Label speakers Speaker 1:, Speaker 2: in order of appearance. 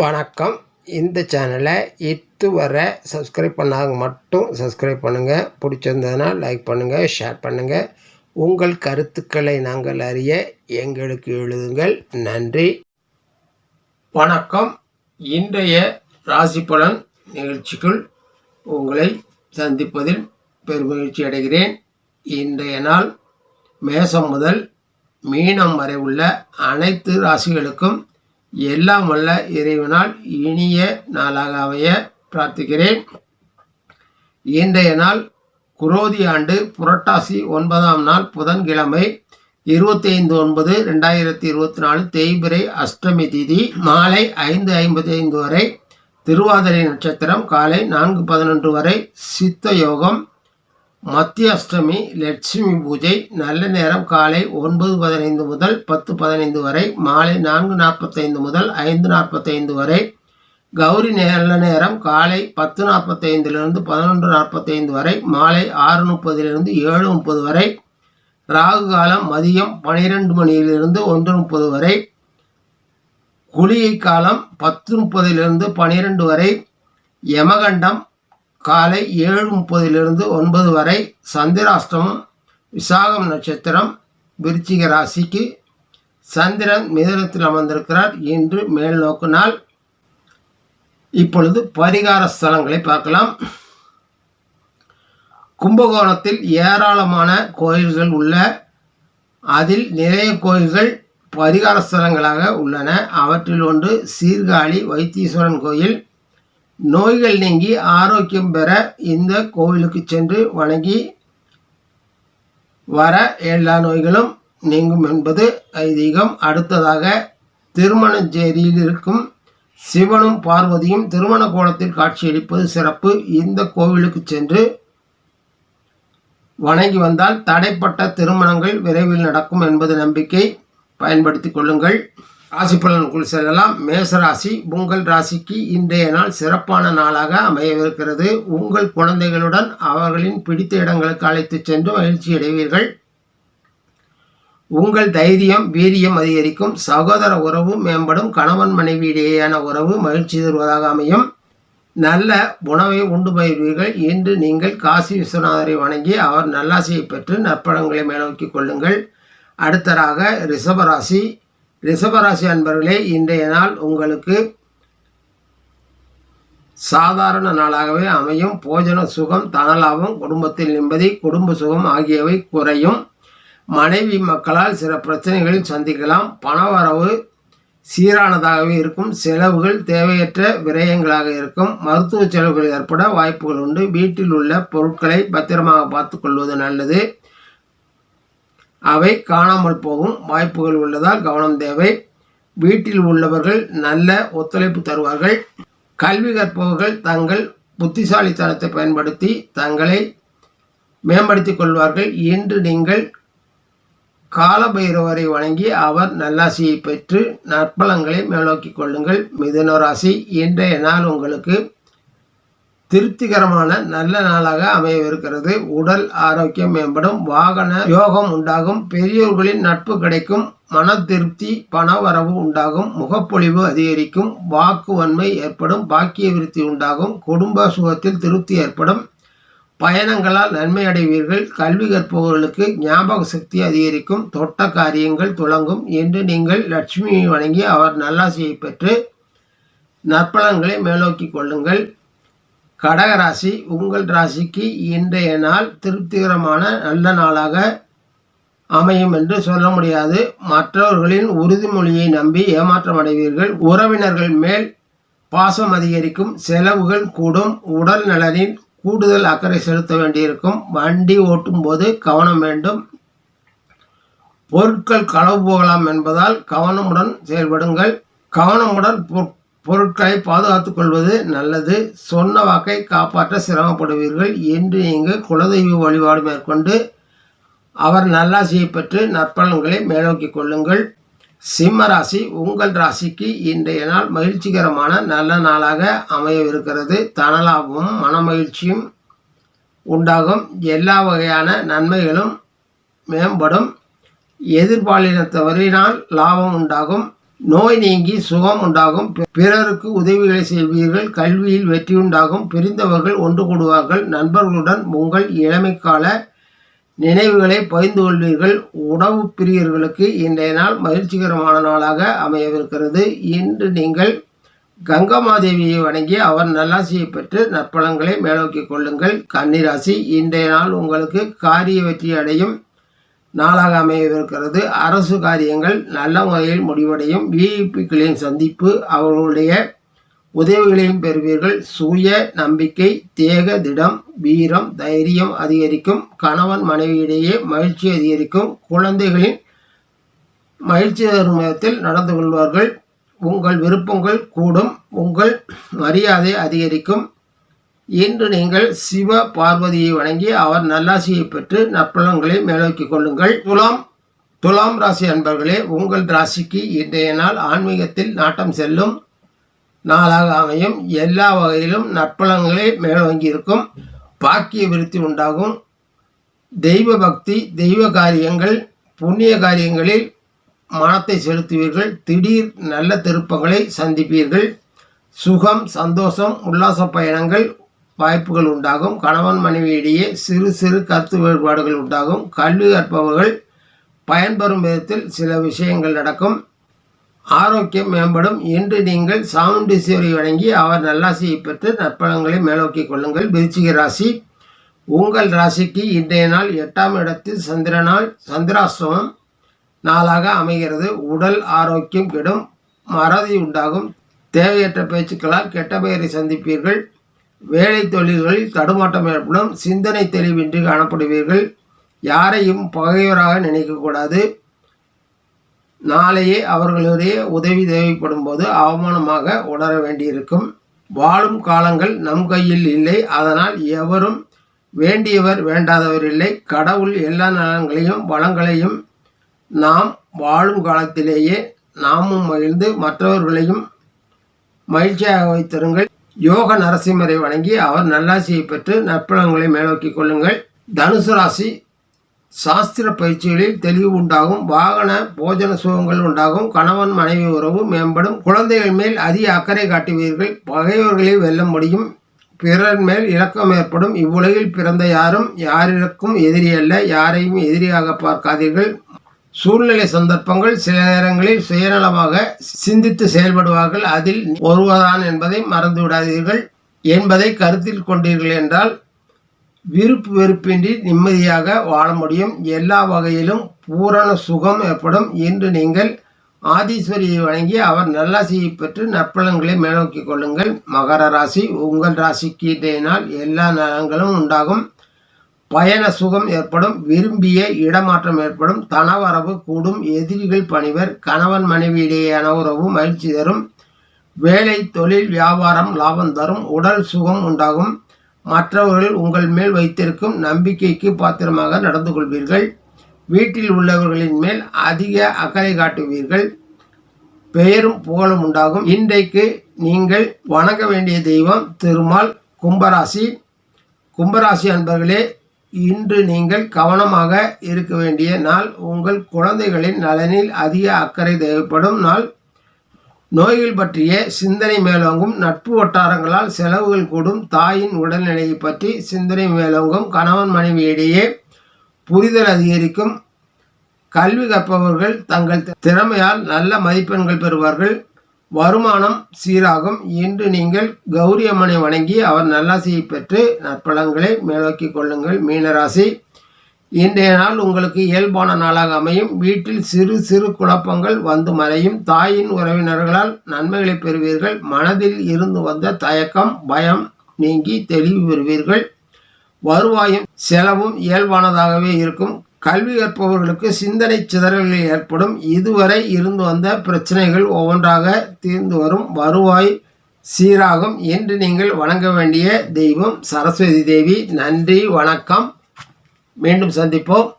Speaker 1: வணக்கம். இந்த சேனலை இதுவரை சப்ஸ்கிரைப் பண்ணாதவங்க மட்டும் சப்ஸ்கிரைப் பண்ணுங்கள். பிடிச்சிருந்ததுன்னா லைக் பண்ணுங்கள், ஷேர் பண்ணுங்கள். உங்கள் கருத்துக்களை நாங்கள் அறிய எங்களுக்கு எழுதுங்கள். நன்றி. வணக்கம். இன்றைய ராசி பலன் நிகழ்ச்சிக்குள் உங்களை சந்திப்பதில் பெருமகிழ்ச்சி அடைகிறேன். இன்றைய நாள் மேசம் முதல் மீனம் வரை உள்ள அனைத்து ராசிகளுக்கும் எல்லாம் வல்ல இறைவனால் இனிய நாளாக அமைய பிரார்த்திக்கிறேன். இன்றைய நாள் குரோதி ஆண்டு புரட்டாசி 9ஆம் நாள் புதன்கிழமை 25/9/2024 தேய்பிறை அஷ்டமி திதி மாலை 5:55 வரை, திருவாதிரை நட்சத்திரம் காலை 4:11 வரை, சித்த யோகம், மத்திய அஷ்டமி, லட்சுமி பூஜை, நல்ல நேரம் காலை 9:15 முதல் 10:15 வரை, மாலை 4:45 முதல் 5:45 வரை, கௌரி நல்ல நேரம் காலை 10:45 11:45 வரை, மாலை 6:30 7:30 வரை, ராகு காலம் மதியம் 12 மணியிலிருந்து 1:30 வரை, குளிகை காலம் 10:30 12 வரை, யமகண்டம் காலை 7:30 9 வரை, சந்திராஷ்டமம், விசாகம் நட்சத்திரம், விருச்சிக ராசிக்கு. சந்திரன் மிதுனத்தில் அமர்ந்திருக்கிறார். இன்று மேல் நோக்கு நாள். இப்பொழுது பரிகார ஸ்தலங்களை பார்க்கலாம். கும்பகோணத்தில் ஏராளமான கோயில்கள் உள்ள, அதில் நிறைய கோயில்கள் பரிகார ஸ்தலங்களாக உள்ளன. அவற்றில் ஒன்று சீர்காழி வைத்தீஸ்வரன் கோயில். நோய்கள் நீங்கி ஆரோக்கியம் பெற இந்த கோவிலுக்கு சென்று வணங்கி வர எல்லா நோய்களும் நீங்கும் என்பது ஐதீகம். அடுத்ததாக திருமணஞ்சேரியில் இருக்கும் சிவனும் பார்வதியும் திருமண கோலத்தில் காட்சியளிப்பது சிறப்பு. இந்த கோவிலுக்கு சென்று வணங்கி வந்தால் தடைப்பட்ட திருமணங்கள் விரைவில் நடக்கும் என்பது நம்பிக்கை. பயன்படுத்திக் கொள்ளுங்கள். ராசி பலனுக்குள் செல்லலாம். மேசராசி, உங்கள் ராசிக்கு இன்றைய நாள் சிறப்பான நாளாக அமையவிருக்கிறது. உங்கள் குழந்தைகளுடன் அவர்களின் பிடித்த இடங்களுக்கு அழைத்து சென்று மகிழ்ச்சி அடைவீர்கள். உங்கள் தைரியம் வீரியம் அதிகரிக்கும். சகோதர உறவு மேம்படும். கணவன் மனைவி இடையேயான உறவு மகிழ்ச்சி தருவதாக அமையும். நல்ல உணவை உண்டு பயிர்வீர்கள். இன்று நீங்கள் காசி விஸ்வநாதரை வணங்கி அவர் நல்லாசியை பெற்று நற்பலன்களை மேலோக்கி கொள்ளுங்கள். அடுத்ததாக ரிஷபராசி. ரிஷபராசி அன்பர்களே, இன்றைய நாள் உங்களுக்கு சாதாரண நாளாகவே அமையும். போஜன சுகம், தனலாபம், குடும்பத்தில் நிம்மதி, குடும்ப சுகம் ஆகியவை குறையும். மனைவி மக்களால் சில பிரச்சனைகளில் சந்திக்கலாம். பணவரவு சீரானதாகவே இருக்கும். செலவுகள் தேவையற்ற விரயங்களாக இருக்கும். மருத்துவ செலவுகள் ஏற்பட வாய்ப்புகள் உண்டு. வீட்டில் உள்ள பொருட்களை பத்திரமாக பார்த்து கொள்வது நல்லது. அவை காணாமல் போகும் வாய்ப்புகள் உள்ளதால் கவனம் தேவை. வீட்டில் உள்ளவர்கள் நல்ல ஒத்துழைப்பு தருவார்கள். கல்வி கற்பவர்கள் தங்கள் புத்திசாலித்தனத்தை பயன்படுத்தி தங்களை மேம்படுத்திக் கொள்வார்கள். இன்று நீங்கள் காலபைரவரை வணங்கி அவர் நல்லாசியை பெற்று நற்பலன்களை மேலோக்கி கொள்ளுங்கள். மிதுன ராசி, இன்றைய நாள் உங்களுக்கு திருப்திகரமான நல்ல நாளாக அமையவிருக்கிறது. உடல் ஆரோக்கியம் மேம்படும். வாகன யோகம் உண்டாகும். பெரியோர்களின் நட்பு கிடைக்கும். மன திருப்தி, பணவரவு உண்டாகும். முகப்பொழிவு அதிகரிக்கும். வாக்கு வன்மை ஏற்படும். பாக்கிய விருத்தி உண்டாகும். குடும்ப சுகத்தில் திருப்தி ஏற்படும். பயணங்களால் நன்மை அடைவீர்கள். கல்வி கற்பவர்களுக்கு ஞாபக சக்தி அதிகரிக்கும். தொட்ட காரியங்கள் துளங்கும். என்று நீங்கள் லட்சுமியை வணங்கி அவர் நல்லாசியை பெற்று நற்பலன்களை மேலோக்கி கொள்ளுங்கள். கடகராசி, உங்கள் ராசிக்கு இன்றைய நாள் திருப்திகரமான நல்ல நாளாக அமையும் என்று சொல்ல முடியாது. மற்றவர்களின் உறுதிமொழியை நம்பி ஏமாற்றம் அடைவீர்கள். உறவினர்கள் மேல் பாசம் அதிகரிக்கும். செலவுகள் கூடும். உடல் நலனில் கூடுதல் அக்கறை செலுத்த வேண்டியிருக்கும். வண்டி ஓட்டும் போது கவனம் வேண்டும். பொருட்கள் களவு போகலாம் என்பதால் கவனமுடன் செயல்படுங்கள். கவனமுடன் பொருட்களை பாதுகாத்துக் கொள்வது நல்லது. சொன்ன வாக்கை காப்பாற்ற சிரமப்படுவீர்கள். என்று நீங்கள் குலதெய்வ வழிபாடு மேற்கொண்டு அவர் நல்லாசியை பெற்று நற்பலன்களை மேலோக்கி கொள்ளுங்கள். சிம்ம ராசி, உங்கள் ராசிக்கு இன்றைய நாள் மகிழ்ச்சிகரமான நல்ல நாளாக அமையவிருக்கிறது. தனலாபமும் மனமகிழ்ச்சியும் உண்டாகும். எல்லா வகையான நன்மைகளும் மேம்படும். எதிர்பாலினத்தவரினால் லாபம் உண்டாகும். நோய் நீங்கி சுகம் உண்டாகும். பிறருக்கு உதவிகளை செய்வீர்கள். கல்வியில் வெற்றி உண்டாகும். பிரிந்தவர்கள் ஒன்று கூடுவார்கள். நண்பர்களுடன் உங்கள் இளமைக்கால நினைவுகளை பகிர்ந்து கொள்வீர்கள். உணவு பிரியர்களுக்கு இன்றைய நாள் மகிழ்ச்சிகரமான நாளாக அமையவிருக்கிறது. இன்று நீங்கள் கங்கமாதேவியை வணங்கி அவர் நல்லாசியை பெற்று நற்பலன்களை மேலோக்கிக் கொள்ளுங்கள். கன்னிராசி, இன்றைய நாள் உங்களுக்கு காரிய வெற்றி அடையும் நாளாக அமையவிருக்கிறது. அரசு காரியங்கள் நல்ல முறையில் முடிவடையும். விஐபிக்களின் சந்திப்பு, அவர்களுடைய உதவிகளையும் பெறுவீர்கள். சுய நம்பிக்கை, தேக திடம், வீரம், தைரியம் அதிகரிக்கும். கணவன் மனைவியிடையே மகிழ்ச்சி அதிகரிக்கும். குழந்தைகளின் மகிழ்ச்சி தரும் விதத்தில் நடந்து கொள்வார்கள். உங்கள் விருப்பங்கள் கூடும். உங்கள் மரியாதை அதிகரிக்கும். இன்று நீங்கள் சிவ பார்வதியை வணங்கி அவர் நல்லாசியை பெற்று நற்பலன்களை மேலோக்கிக் கொள்ளுங்கள். துலாம் ராசி அன்பர்களே, உங்கள் ராசிக்கு இன்றைய நாள் ஆன்மீகத்தில் நாட்டம் செல்லும் நாளாக அமையும். எல்லா வகையிலும் நற்பலன்களை மேலோங்கி இருக்கும். பாக்கிய விருத்தி உண்டாகும். தெய்வ பக்தி, தெய்வ காரியங்கள், புண்ணிய காரியங்களில் மனத்தை செலுத்துவீர்கள். திடீர் நல்ல திருப்பங்களை சந்திப்பீர்கள். சுகம், சந்தோஷம், உல்லாச பயணங்கள் வாய்ப்புகள் உண்டாகும். கணவன் மனைவியிடையே சிறு சிறு கருத்து வேறுபாடுகள் உண்டாகும். கல்வி கற்பவர்கள் பயன்பெறும் விதத்தில் சில விஷயங்கள் நடக்கும். ஆரோக்கியம் மேம்படும். இன்று நீங்கள் சாமுண்டீஸ்வரி வணங்கி அவர் நல்லாசியை பெற்று நற்பலன்களை மேலோக்கிக் கொள்ளுங்கள். விருச்சிக ராசி, உங்கள் ராசிக்கு இன்றைய நாள் 8ஆம் இடத்தில் சந்திராஷ்டமம் நாளாக அமைகிறது. உடல் ஆரோக்கியம் கெடும். மறதி உண்டாகும். தேவையற்ற பேச்சுக்களால் கெட்ட பெயரை சந்திப்பீர்கள். வேலை தொழில்களில் தடுமாட்டம் ஏற்படும். சிந்தனை தெளிவின்றி காணப்படுவீர்கள். யாரையும் பகைவராக நினைக்கக்கூடாது. நாளையே அவர்களுடைய உதவி தேவைப்படும் போது அவமானமாக உணர வேண்டியிருக்கும். வாழும் காலங்கள் நம் கையில் இல்லை. அதனால் எவரும் வேண்டியவர் வேண்டாதவர் இல்லை. கடவுள் எல்லா நலன்களையும் வளங்களையும் நாம் வாழும் காலத்திலேயே நாமும் மகிழ்ந்து மற்றவர்களையும் மகிழ்ச்சியாக வைத்திருங்கள். யோக நரசிம்மரை வணங்கி அவர் நல்லாசியை பெற்று நற்பலன்களை மேலோக்கிக் கொள்ளுங்கள். தனுசு ராசி, சாஸ்திர பயிற்சிகளில் தெளிவு உண்டாகும். வாகன போஜன சுகங்கள் உண்டாகும். கணவன் மனைவி உறவு மேம்படும். குழந்தைகள் மேல் அதிக அக்கறை காட்டுவீர்கள். பகைவர்களை வெல்ல முடியும். பிறர் மேல் இலக்கம் ஏற்படும். இவ்வுலகில் பிறந்த யாரும் யாருக்கும் எதிரி அல்ல. யாரையும் எதிரியாக பார்க்காதீர்கள். சூழ்நிலை சந்தர்ப்பங்கள் சில நேரங்களில் சுயநலமாக சிந்தித்து செயல்படுவார்கள். அதில் ஒருவர்தான் என்பதை மறந்து விடாதீர்கள். என்பதை கருத்தில் கொண்டீர்கள் என்றால் விருப்பு வெறுப்பின்றி நிம்மதியாக வாழ முடியும். எல்லா வகையிலும் பூரண சுகம் ஏற்படும். இன்று நீங்கள் ஆதீஸ்வரியை வணங்கி அவர் நல்லாசியை பெற்று நற்பலன்களை மேலோக்கிக் கொள்ளுங்கள். மகர ராசி, உங்கள் ராசிக்கு இன்றைய நாள் எல்லா நலன்களும் உண்டாகும். பயண சுகம் ஏற்படும். விரும்பிய இடமாற்றம் ஏற்படும். தனவரவு கூடும். எதிரிகள் பணிவர். கணவன் மனைவியிடையேயான உறவு மகிழ்ச்சி தரும். வேலை, தொழில், வியாபாரம் லாபம் தரும். உடல் சுகம் உண்டாகும். மற்றவர்கள் உங்கள் மேல் வைத்திருக்கும் நம்பிக்கைக்கு பாத்திரமாக நடந்து கொள்வீர்கள். வீட்டில் உள்ளவர்களின் மேல் அதிக அக்கறை காட்டுவீர்கள். பெயரும் புகழும் உண்டாகும். இன்றைக்கு நீங்கள் வணங்க வேண்டிய தெய்வம் திருமால். கும்பராசி அன்பர்களே, இன்று நீங்கள் கவனமாக இருக்க வேண்டிய நாள். உங்கள் குழந்தைகளின் நலனில் அதிக அக்கறை தேவைப்படும் நாள். நோய்கள் பற்றிய சிந்தனை மேலோங்கும். நட்பு வட்டாரங்களால் செலவுகள் கூடும். தாயின் உடல்நிலையை பற்றி சிந்தனை மேலோங்கும். கணவன் மனைவியிடையே புரிதல் அதிகரிக்கும். கல்வி கற்பவர்கள் தங்கள் திறமையால் நல்ல மதிப்பெண்கள் பெறுவார்கள். வருமானம் சீராகும். இன்று நீங்கள் கௌரி அம்மனை வணங்கி அவர் நல்லாசியை பெற்று நற்பலன்களை மேலோக்கிக் கொள்ளுங்கள். மீனராசி, இன்றைய நாள் உங்களுக்கு இயல்பான நாளாக அமையும். வீட்டில் சிறு சிறு குழப்பங்கள் வந்து மறையும். தாயின் உறவினர்களால் நன்மைகளை பெறுவீர்கள். மனதில் இருந்து வந்த தயக்கம், பயம் நீங்கி தெளிவு பெறுவீர்கள். வருவாயும் செலவும் இயல்பானதாகவே இருக்கும். கல்வி கற்பவர்களுக்கு சிந்தனை சிதறல்கள் ஏற்படும். இதுவரை இருந்து வந்த பிரச்சனைகள் ஒவ்வொன்றாக தீர்ந்து வரும். வருவாய் சீராகும். என்று நீங்கள் வணங்க வேண்டிய தெய்வம் சரஸ்வதி தேவி. நன்றி, வணக்கம். மீண்டும் சந்திப்போம்.